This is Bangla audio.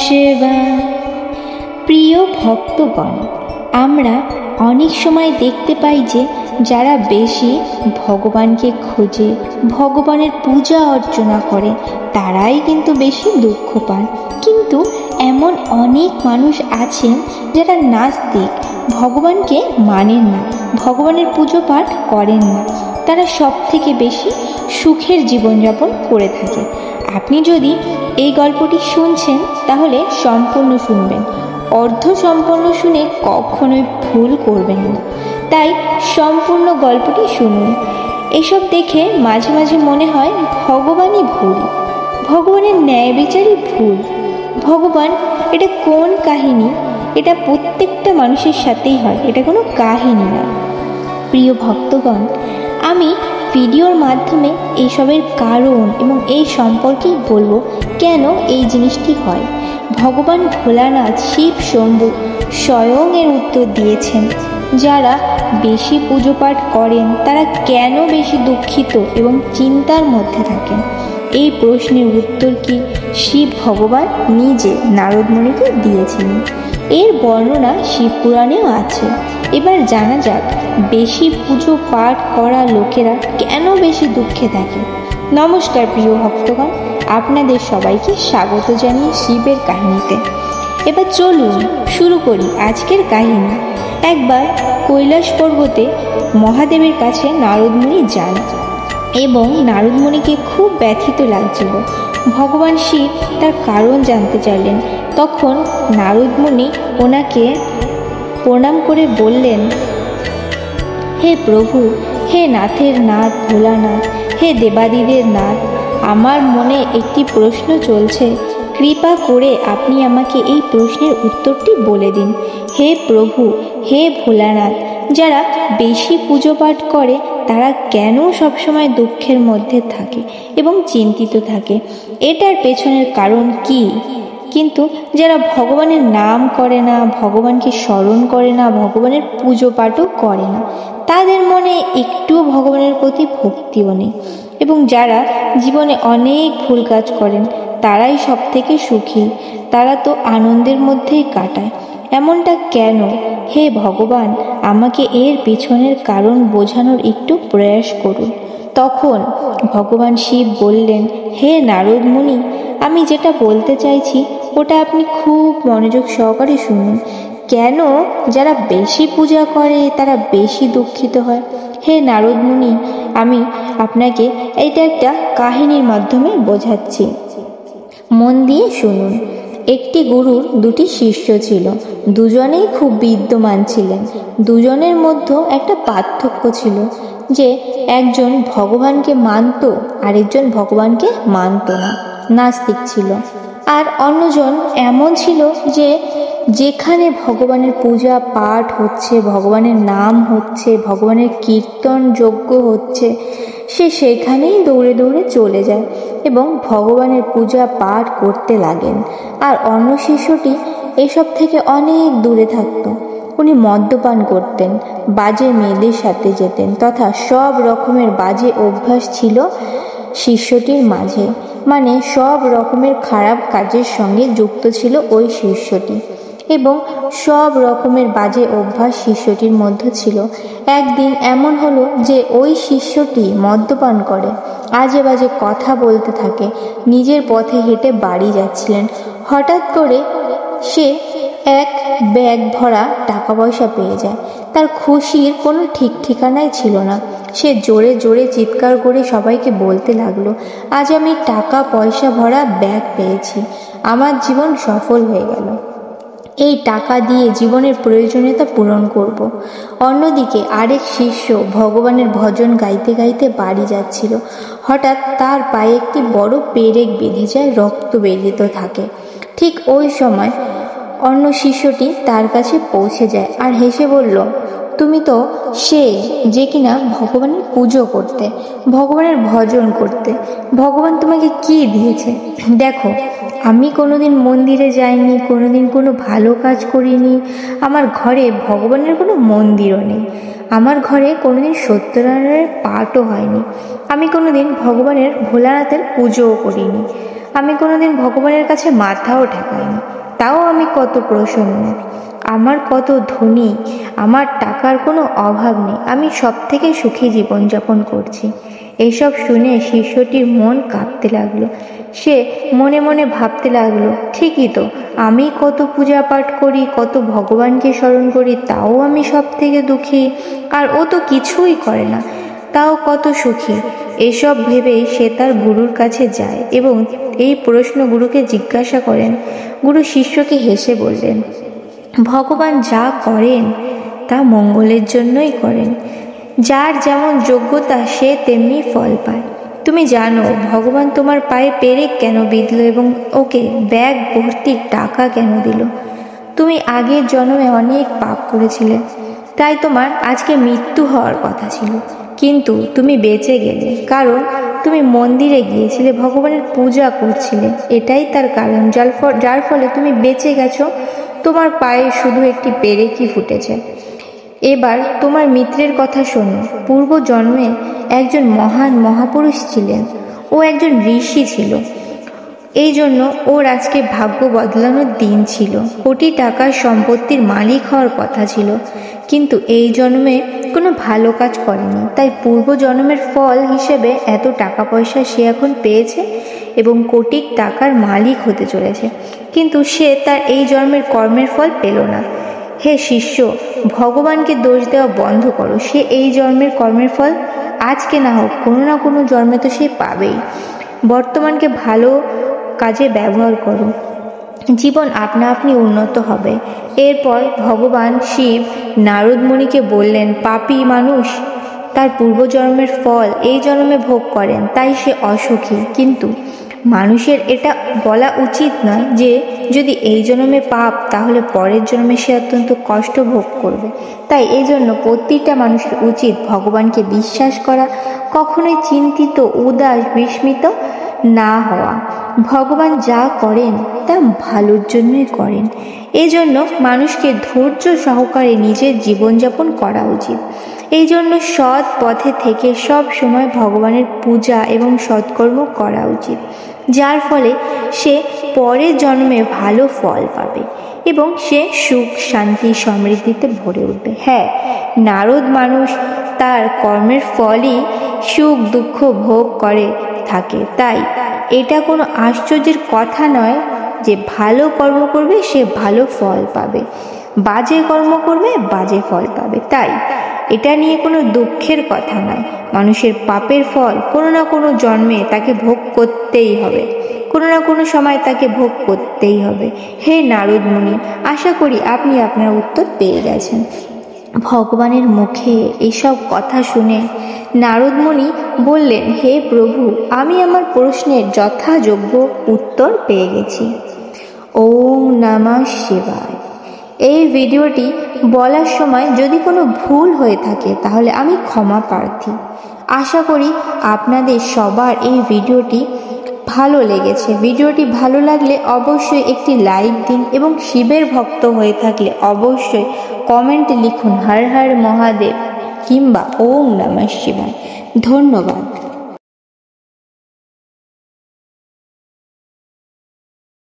শিবায়। প্রিয় ভক্তগণ, আমরা অনেক সময় দেখতে পাই যে যারা বেশি ভগবানকে খোঁজে, ভগবানের পূজা অর্চনা করে, তারাই কিন্তু বেশি দুঃখ পান। কিন্তু এমন অনেক মানুষ আছেন যারা নাস্তিক, ভগবানকে মানেন না, ভগবানের পুজো পাঠ করেন না, তারা সব থেকে বেশি সুখের জীবনযাপন করে থাকে। আপনি যদি এই গল্পটি শুনছেন তাহলে সম্পূর্ণ শুনবেন, অর্ধ সম্পূর্ণ শুনে কখনোই ভুল করবেন না। তাই সম্পূর্ণ গল্পটি শুনুন। এসব দেখে মাঝে মাঝে মনে হয় ভগবানই ভুল, ভগবানের ন্যায় বিচারই ভুল। ভগবান এটা কোন কাহিনী? এটা প্রত্যেকটা মানুষের সাথেই হয়, এটা কোনো কাহিনী না। প্রিয় ভক্তগণ, আমি ভিডিওর মাধ্যমে এইসবের কারণ এবং এই সম্পর্কেই বলবো কেন এই জিনিসটি হয়। ভগবান ভোলানাথ, শিব শম্ভু স্বয়ং এর উত্তর দিয়েছেন। যারা বেশি পুজো পাঠ করেন তারা কেন বেশি দুঃখিত এবং চিন্তার মধ্যে থাকেন? এই প্রশ্নের উত্তর কি শিব ভগবান নিজে নারদ মুনিকে দিয়েছিলেন। এর বর্ণনা শিব পুরাণেও আছে। এবার জানা যাক বেশি পুজো পাঠ করা লোকেরা কেন বেশি দুঃখে থাকে। নমস্কার প্রিয় ভক্তগণ, আপনাদের সবাইকে স্বাগত জানিয়ে শিবের কাহিনীতে। এবার চলুন শুরু করি আজকের কাহিনী। একবার কৈলাস পর্বতে মহাদেবের কাছে নারদ মুনি যান এবং নারদ মুনিকে খুব ব্যথিত লাগছিল। ভগবান শিব তার কারণ জানতে চাইলেন। তখন নারদ মুনি ওনাকে প্রণাম করে বললেন, হে প্রভু, হে নাথের নাথ ভোলানাথ, হে দেবাদিদের নাথ, আমার মনে একটি প্রশ্ন চলছে, কৃপা করে আপনি আমাকে এই প্রশ্নের উত্তরটি বলে দিন। হে প্রভু, হে ভোলানাথ, যারা বেশি পুজো পাঠ করে তারা কেন সবসময় দুঃখের মধ্যে থাকে এবং চিন্তিত থাকে? এটার পেছনের কারণ কি? কিন্তু যারা ভগবানের নাম করে না, ভগবানকে স্মরণ করে না, ভগবানের পুজো পাঠও করে না, তাদের মনে একটুও ভগবানের প্রতি ভক্তিও নেই। এবং যারা জীবনে অনেক ভুল কাজ করেন তারাই সব থেকে সুখী, তারা তো আনন্দের মধ্যেই কাটায়। এমনটা কেন? হে ভগবান, আমাকে এর পিছনের কারণ বোঝানোর একটু প্রয়াস করুন। তখন ভগবান শিব বললেন, হে নারদ মুনি, আমি যেটা বলতে চাইছি ওটা আপনি খুব মনোযোগ সহকারে শুনুন। কেন যারা বেশি পূজা করে তারা বেশি দুঃখিত হয়? হে নারদ মুনি, আমি আপনাকে এইটা একটা কাহিনীর মাধ্যমে বোঝাচ্ছি, মন দিয়ে শুনুন। একটি গুরুর দুটি শিষ্য ছিল, দুজনেই খুব বিদ্যমান ছিলেন। দুজনের মধ্যে একটা পার্থক্য ছিল যে একজন ভগবানকে মানত, আরেকজন ভগবানকে মানত না, নাস্তিক ছিল। আর অন্যজন এমন ছিল যে যেখানে ভগবানের পূজা পাঠ হচ্ছে, ভগবানের নাম হচ্ছে, ভগবানের কীর্তন যজ্ঞ হচ্ছে, সে সেখানেই দৌড়ে দৌড়ে চলে যায় এবং ভগবানের পূজা পাঠ করতে লাগেন। আর অন্য শিষ্যটি এসব থেকে অনেক দূরে থাকত। উনি মদ্যপান করতেন, বাজে মেয়েদের সাথে যেতেন, তথা সব রকমের বাজে অভ্যাস ছিল শিষ্যটির মাঝে। মানে সব রকমের খারাপ কাজের সঙ্গে যুক্ত ছিল ওই শিষ্যটি এবং সব রকমের বাজে অভ্যাস শিষ্যটির মধ্যে ছিল। একদিন এমন হলো যে ওই শিষ্যটি মদ্যপান করে, আজে বাজে কথা বলতে থাকে, নিজের পথে হেঁটে বাড়ি যাচ্ছিলেন। হঠাৎ করে সে এক ব্যাগ ভরা টাকা পয়সা পেয়ে যায়। তার খুশির কোনো ঠিক ঠিকানাই ছিল না। সে জোরে জোরে চিৎকার করে সবাইকে বলতে লাগলো, আজ আমি টাকা পয়সা ভরা ব্যাগ পেয়েছি, আমার জীবন সফল হয়ে গেল, এই টাকা দিয়ে জীবনের প্রয়োজনীয়তা পূরণ করব। অন্যদিকে আরেক শিষ্য ভগবানের ভজন গাইতে গাইতে বাড়ি যাচ্ছিল। হঠাৎ তার পায়ে একটি বড় পেরেক বেঁধে যায়, রক্ত বেরিয়ে থাকে। ঠিক ওই সময় অন্য শিষ্যটি তার কাছে পৌঁছে যায় আর হেসে বলল, তুমি তো সে যে কিনা ভগবানের পুজো করতে, ভগবানের ভজন করতে, ভগবান তোমাকে কি দিয়েছে দেখো। আমি কোনোদিন মন্দিরে যাইনি, কোনোদিন কোনো ভালো কাজ করিনি, আমার ঘরে ভগবানের কোনো মন্দিরও নেই, আমার ঘরে কোনোদিন সত্যনারায়ণের পাঠও হয়নি, আমি কোনোদিন ভগবানের ভোলানাথের পুজোও করিনি, আমি কোনোদিন ভগবানের কাছে মাথাও ঠেকাইনি, তাও আমি কত প্রসন্ন, আমার কত ধনী, আমার টাকার কোনো অভাব নেই, আমি সব থেকে সুখী জীবনযাপন করছি। এইসব শুনে শিষ্যটির মন কাঁপতে লাগলো। সে মনে মনে ভাবতে লাগলো, ঠিকই তো, আমি কত পূজা পাঠ করি, কত ভগবানকে স্মরণ করি, তাও আমি সব থেকে দুঃখী, আর ও তো কিছুই করে না, তাও কত সুখী। এসব ভেবেই সে তার গুরুর কাছে যায় এবং এই প্রশ্ন গুরুকে জিজ্ঞাসা করেন। গুরু শিষ্যকে হেসে বললেন, ভগবান যা করেন তা মঙ্গলের জন্যই করেন। যার যেমন যোগ্যতা সে তেমনি ফল পায়। তুমি জানো ভগবান তোমার পায়ে পেরেক কেন বিঁধল এবং ওকে ব্যাগ ভর্তি টাকা কেন দিল? তুমি আগের জন্মে অনেক পাপ করেছিলে, তাই তোমার আজকে মৃত্যু হওয়ার কথা ছিল, কিন্তু তুমি বেঁচে গেলে কারণ তুমি মন্দিরে গিয়েছিলে, ভগবানের পূজা করছিলে। এটাই তার কারণ, যার ফলে তুমি বেঁচে গেছো। তোমার পায়ে শুধু একটি পেরেকই ফুটেছে। এবার তোমার মিত্রের কথা শোনো। পূর্ব জন্মে একজন মহান মহাপুরুষ ছিলেন, ও একজন ঋষি ছিল। এই জন্য ওর আজকে ভাগ্য বদলানোর দিন ছিল। কোটি টাকার সম্পত্তির মালিক হওয়ার কথা ছিল, কিন্তু এই জন্মে কোনো ভালো কাজ করেনি, তাই পূর্ব জন্মের ফল হিসেবে এত টাকা পয়সা সে এখন পেয়েছে এবং কোটি টাকার মালিক হতে চলেছে, কিন্তু সে তার এই জন্মের কর্মের ফল পেল না। হে শিষ্য, ভগবানকে দোষ দেওয়া বন্ধ করো। সে এই জন্মের কর্মের ফল আজকে না হোক কোনো না কোনো জন্মে তো সে পাবেই। বর্তমানকে ভালো কাজে ব্যবহার করো, জীবন আপনা আপনি উন্নত হবে। এরপর ভগবান শিব নারদ মুনিকে বললেন, পাপী মানুষ তার পূর্বজন্মের ফল এই জন্মে ভোগ করেন, তাই সে অসুখী। কিন্তু মানুষের এটা বলা উচিত নয় যে যদি এই জন্মে পাপ, তাহলে পরের জন্মে সে অত্যন্ত কষ্ট ভোগ করবে। তাই এই জন্য প্রতিটা মানুষের উচিত ভগবানকে বিশ্বাস করা, কখনোই চিন্তিত, উদাস, বিস্মিত না হওয়া। ভগবান যা করেন তা ভালোর জন্যই করেন। এই জন্য মানুষকে ধৈর্য সহকারে নিজের জীবনযাপন করা উচিত। এই জন্য সৎ পথে থেকে সব সময় ভগবানের পূজা এবং সৎকর্ম করা উচিত, যার ফলে সে পরের জন্মে ভালো ফল পাবে এবং সে সুখ, শান্তি, সমৃদ্ধিতে ভরে উঠবে। হ্যাঁ, নারদ মানুষ তার কর্মের ফলই সুখ দুঃখ ভোগ করে থাকে, তাই এটা কোনো আশ্চর্যের কথা নয় যে ভালো কর্ম করবে সে ভালো ফল পাবে, বাজে কর্ম করবে বাজে ফল পাবে। তাই এটা নিয়ে কোনো দুঃখের কথা নয়। মানুষের পাপের ফল কোনো না কোনো জন্মে তাকে ভোগ করতেই হবে, কোনো না কোনো সময় তাকে ভোগ করতেই হবে। হে নারদ মুনি, আশা করি আপনি আপনার উত্তর পেয়ে গেছেন। ভগবানের মুখে এসব কথা শুনে নারদ মুনি বললেন, হে প্রভু, আমি আমার প্রশ্নের যথাযোগ্য উত্তর পেয়ে গেছি। ওম নমঃ শিবায়। এই ভিডিওটি বলার সময় যদি কোনো ভুল হয়ে থাকে তাহলে আমি ক্ষমা প্রার্থী। আশা করি আপনাদের সবার এই ভিডিওটি ভালো লেগেছে। ভিডিওটি ভালো লাগলে অবশ্যই একটি লাইক দিন এবং শিবের ভক্ত হয়ে থাকলে অবশ্যই কমেন্টে লিখুন হর হর মহাদেব কিংবা ওম নমঃ শিবায়। ধন্যবাদ।